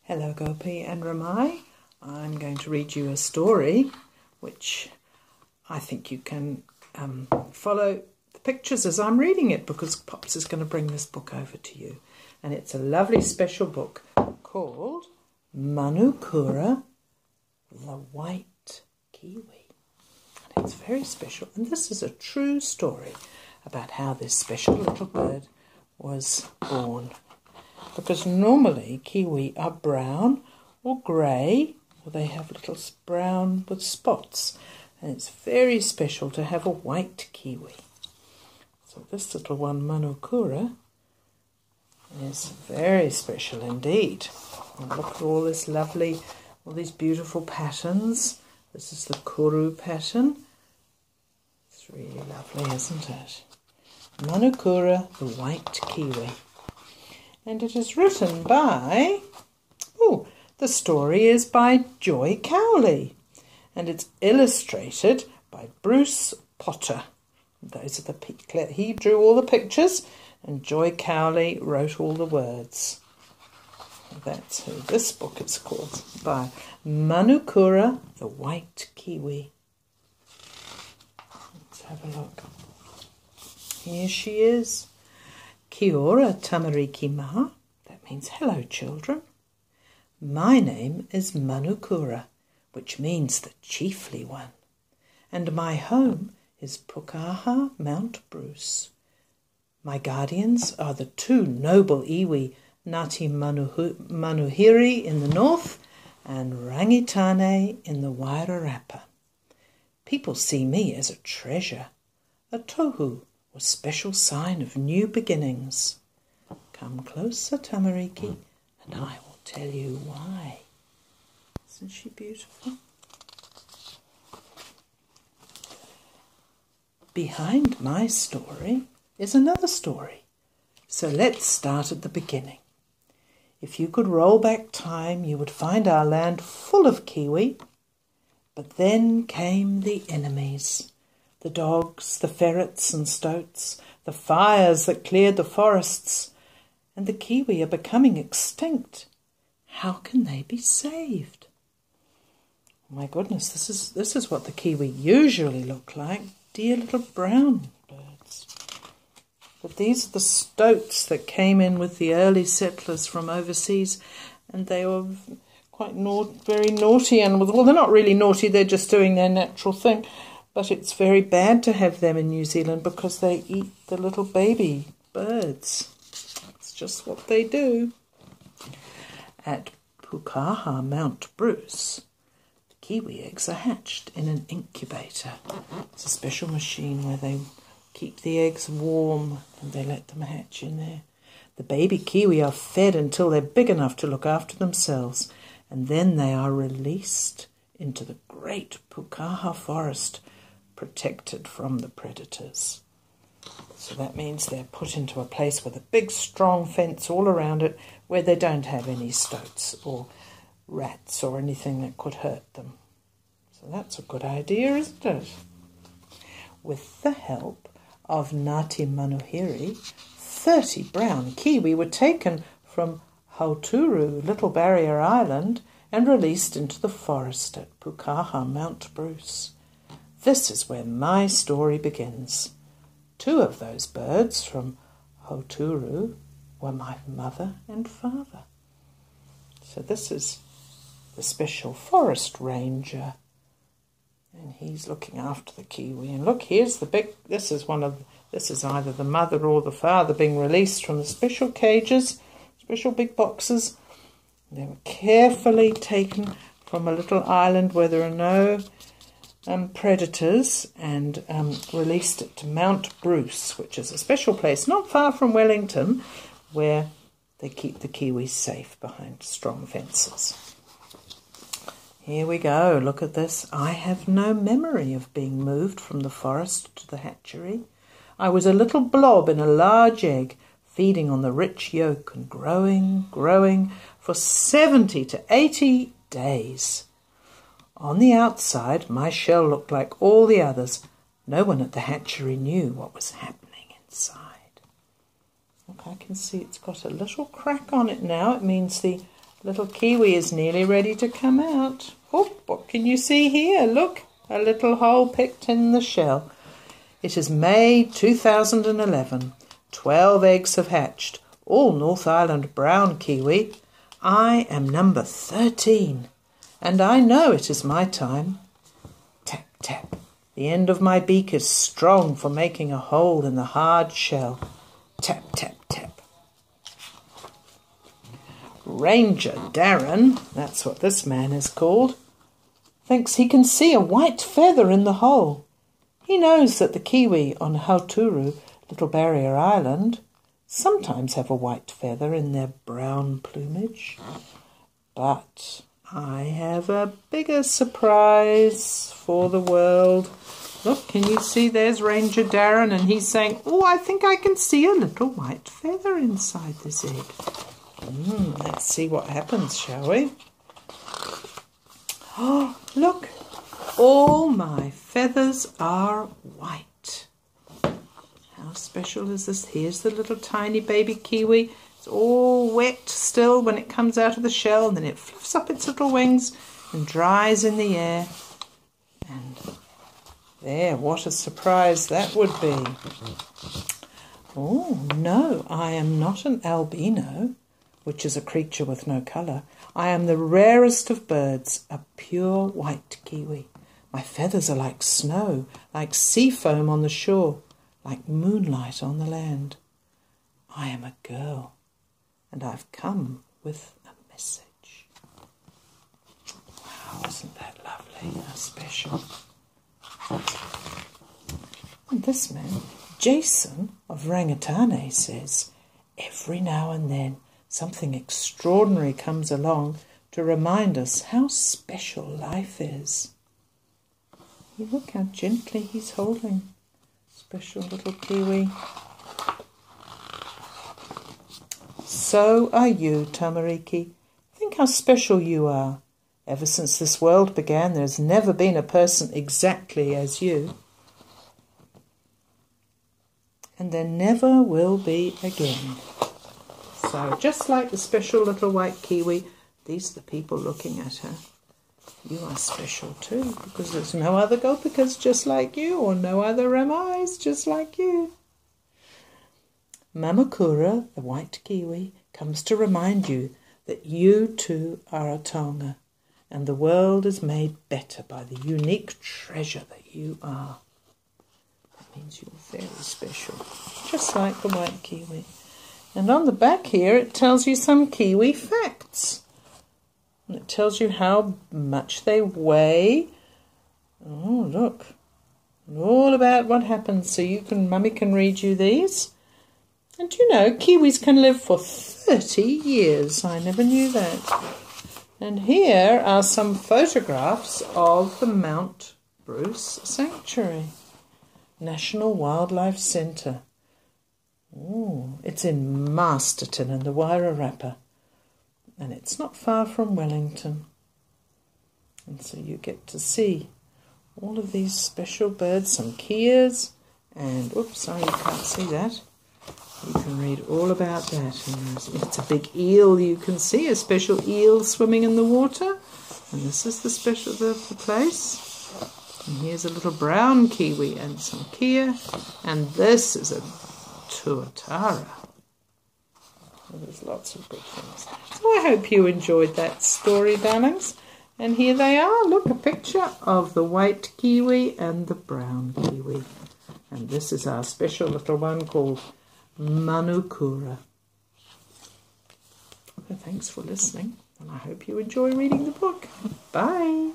Hello Gopi and Ramai. I'm going to read you a story which I think you can follow the pictures as I'm reading it, because Pops is going to bring this book over to you. And it's a lovely special book called Manukura, the White Kiwi. And it's very special. And this is a true story about how this special little bird was born. Because normally kiwi are brown or grey, or they have little brown with spots. And it's very special to have a white kiwi. So this little one, Manukura, is very special indeed. And look at all this lovely, all these beautiful patterns. This is the kuru pattern. It's really lovely, isn't it? Manukura, the White Kiwi. And it is written by, the story is by Joy Cowley. And it's illustrated by Bruce Potter. Those are he drew all the pictures, and Joy Cowley wrote all the words. That's who this book is called, by Manukura, the White Kiwi. Let's have a look. Here she is. Kia ora tamariki maha. That means hello children. My name is Manukura, which means the chiefly one. And my home is Pukaha, Mount Bruce. My guardians are the two noble iwi, Ngāti Manuhiri in the north and Rangitane in the Wairarapa. People see me as a treasure, a tohu, or special sign of new beginnings. Come closer, Tamariki, and I will tell you why. Isn't she beautiful? Behind my story is another story. So let's start at the beginning. If you could roll back time, you would find our land full of kiwi. But then came the enemies. The dogs, the ferrets and stoats, the fires that cleared the forests, and the kiwi are becoming extinct. How can they be saved? Oh my goodness, this is what the kiwi usually look like, dear little brown birds. But these are the stoats that came in with the early settlers from overseas, and they were quite very naughty, and well, they're not really naughty, they're just doing their natural thing. But it's very bad to have them in New Zealand because they eat the little baby birds. It's just what they do. At Pukaha, Mount Bruce, the kiwi eggs are hatched in an incubator. It's a special machine where they keep the eggs warm and they let them hatch in there. The baby kiwi are fed until they're big enough to look after themselves, and then they are released into the great Pukaha forest, protected from the predators. So that means they're put into a place with a big strong fence all around it where they don't have any stoats or rats or anything that could hurt them. So that's a good idea, isn't it? With the help of Ngāti Manuhiri, 30 brown kiwi were taken from Hauturu, Little Barrier Island, and released into the forest at Pukaha, Mount Bruce. This is where my story begins. 2 of those birds from Hauturu were my mother and father. So this is the special forest ranger, and he's looking after the kiwi. And look, here's the big. This is either the mother or the father being released from the special cages, special big boxes. They were carefully taken from a little island where there are no predators, and released it to Mount Bruce, which is a special place not far from Wellington, where they keep the kiwis safe behind strong fences. Here we go, look at this. I have no memory of being moved from the forest to the hatchery. I was a little blob in a large egg, feeding on the rich yolk and growing for 70 to 80 days. On the outside, my shell looked like all the others. No one at the hatchery knew what was happening inside. Look, I can see it's got a little crack on it now. It means the Little kiwi is nearly ready to come out. Oh, what can you see here? Look, a little hole picked in the shell. It is May 2011. 12 eggs have hatched, all North Island brown kiwi. I am number 13, and I know it is my time. Tap, tap. The end of my beak is strong for making a hole in the hard shell. Tap, tap, tap. Ranger Darren, that's what this man is called, thinks he can see a white feather in the hole. He knows that the kiwi on Hauturu, Little Barrier Island, sometimes have a white feather in their brown plumage. But I have a bigger surprise for the world. Look, can you see there's Ranger Darren, and he's saying, oh, I think I can see a little white feather inside this egg. Let's see what happens, shall we? Oh, look, all my feathers are white. How special is this? Here's the little tiny baby kiwi. It's all wet still when it comes out of the shell, and then it fluffs up its little wings and dries in the air. And there, what a surprise that would be. Oh, no, I am not an albino, which is a creature with no colour. I am the rarest of birds, a pure white kiwi. My feathers are like snow, like sea foam on the shore, like moonlight on the land. I am a girl, and I've come with a message. Wow, isn't that lovely? How special. And this man, Jason of Rangatane, says, every now and then something extraordinary comes along to remind us how special life is. You look how gently he's holding special little kiwi. So are you, Tamariki. Think how special you are. Ever since this world began, there's never been a person exactly as you. And there never will be again. So, just like the special little white kiwi, these are the people looking at her. You are special too, because there's no other Gopikas just like you, or no other Ramais just like you. Manukura, the white kiwi, comes to remind you that you too are a taonga, and the world is made better by the unique treasure that you are. That means you're very special, just like the white kiwi. And on the back here it tells you some kiwi facts. And it tells you how much they weigh. Oh, look. And all about what happens. So Mummy can read you these. And you know, kiwis can live for 30 years. I never knew that. And here are some photographs of the Mount Bruce Sanctuary, National Wildlife Centre. Oh, it's in Masterton in the Wairarapa. And it's not far from Wellington. And so you get to see all of these special birds, some keas, and, oops, sorry, you can't see that. You can read all about that. And it's a big eel you can see, a special eel swimming in the water. And this is the special, the place. And here's a little brown kiwi and some kia. And this is a tuatara. Well, there's lots of good things. So I hope you enjoyed that story, darlings. And here they are. Look, a picture of the white kiwi and the brown kiwi. And this is our special little one called Manukura. So thanks for listening, and I hope you enjoy reading the book. Bye.